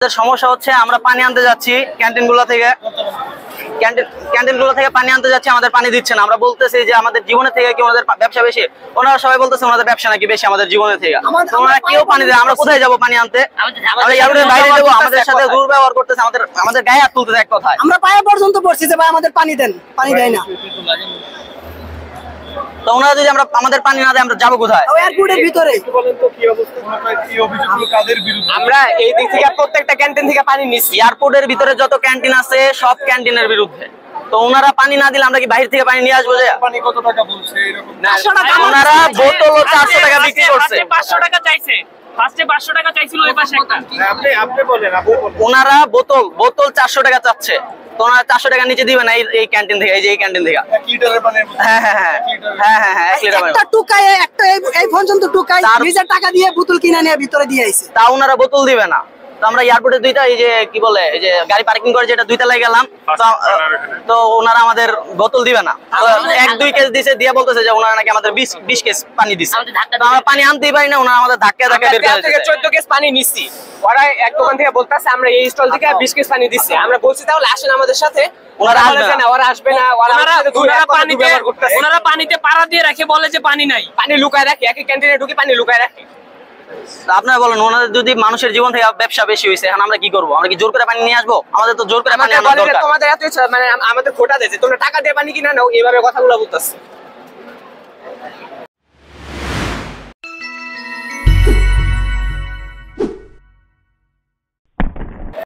সমস্যা হচ্ছে আমরা পানি আনতে যাচ্ছি ক্যান্টিনগুলো থেকে পানি আনতে যাচ্ছি, আমাদের পানি দিচ্ছে না। আমরা বলতেছি যে আমাদের জীবনের থেকে কি ওনাদের ব্যবসা বেশি? ওনারা সবাই বলতেছে ওনাদের ব্যবসা নাকি বেশি আমাদের জীবনের থেকে। ওনারা কেউ পানি দেয়, আমরা কোথায় যাবো পানি আনতে? আমরা এয়ারপোর্টের বাইরে যাবো, আমাদের সাথে দুর্ব্যবহার করতেছে, আমাদের গায়ে হাত তুলতেছে। এক কথায় আমরা পায়ে পর্যন্ত পড়ছি যে ভাই আমাদের পানি দেন, পানি দেয় না। তো ওনারা যদি আমাদের পানি না দেয় আমরা যাবো কোথায়? এয়ারপোর্টের ভিতরে। আমরা এই দিক থেকে প্রত্যেকটা ক্যান্টিন থেকে পানি নিচ্ছি। এয়ারপোর্টের ভিতরে যত ক্যান্টিন আছে সব ক্যান্টিনের বিরুদ্ধে। তো ওনারা পানি না দিলে আমরা কি বাইরে থেকে পানি নিয়ে আসবো? পানি কত টাকা বলছে এরকম? ওনারা বোতল 400 টাকা বিক্রি করছে। 500 টাকা চাইছে, ফার্স্টে 500 টাকা চাইছিল ওই পাশে একটা। আপনি বলেন। ওনারা বোতল 400 টাকা চাচ্ছে। তো ওনারা 400 টাকা নিচে দিবে না এই ক্যান্টিন থেকে, এই যে এই ক্যান্টিন থেকে। 1 লিটারের পানি? হ্যাঁ 1 লিটার পানি। একটা টুকায় একটা এই পর্যন্ত টুকায় নিজের টাকা দিয়ে বোতল কিনে নিয়ে ভিতরে দিয়ে আইছে। তা ওনারা বোতল দিবে না। তো আমরা এয়ারপোর্টে দুইটা এই যে কি বলে এই যে গাড়ি পার্কিং করে যেটা 2 তলায় গেলাম, তো ওনারা আমাদের বোতল দিবে না। 1-2 কেস দিছে, দিয়ে বলতেছে যে ওনারা নাকি আমাদের 20 কেস পানি দিছে। তো আমরা পানি আনতেই পারি না, ওনারা আমাদের ধাক্কা বের করে দিচ্ছে। 14 কেস পানি নিছি, ওরা এক দোকান থেকে বলতাছে আমরা এই স্টল থেকে 20 কেস পানি দিছি। আমরা বলছি তাহলে আসেন আমাদের সাথে। ওনারা আসবে না, ওরা আসবে না। ওনারা পানিতে পাড়া দিয়ে রাখে, বলে যে পানি নাই, পানি লুকায় রাখে। এক ক্যান্টিনে ঢুকে পানি লুকায় রাখে। আপনারা বলেন, ওনাদের যদি মানুষের জীবন থেকে ব্যবসা বেশি হয়েছে, এখন আমরা কি করবো? আমরা কি জোর করে পানি নিয়ে আসবো? আমাদের তো জোর করে পানি আনা দরকার। তোমাদের এত আমাদের খোটা দেয় যে তোমরা টাকা দিয়ে পানি কিনা নাও, এইভাবে কথাগুলো বলতেছে।